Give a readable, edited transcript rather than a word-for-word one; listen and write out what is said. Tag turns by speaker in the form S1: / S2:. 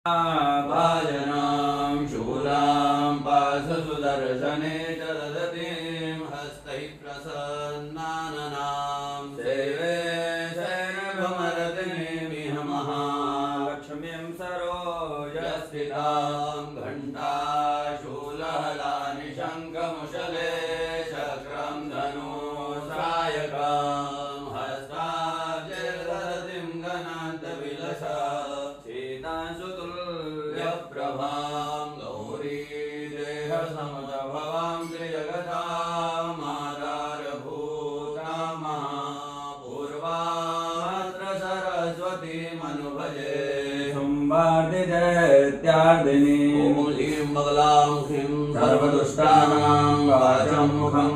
S1: भाजनां शूलां पाशसुदर्शने च ददतीं हस्तैः प्रसन्नाननां सेवे शैरभमरतिनीमिह महालक्ष्मीं सरोजस्थितां घण्टाशूलहलानि शङ्खमुशले चक्रं धनुसायकां हस्ताब्जदधतिं गणान्तविलसा प्रभां गौरी देहसमदभवां त्रिजगतां आधारभूता महापूर्वात्र सरस्वतीमनुभजे संवादिदैत्यार्दिनी ॐ लीं बगलां ह्रीं सर्वदुष्टानां वाचं मुखं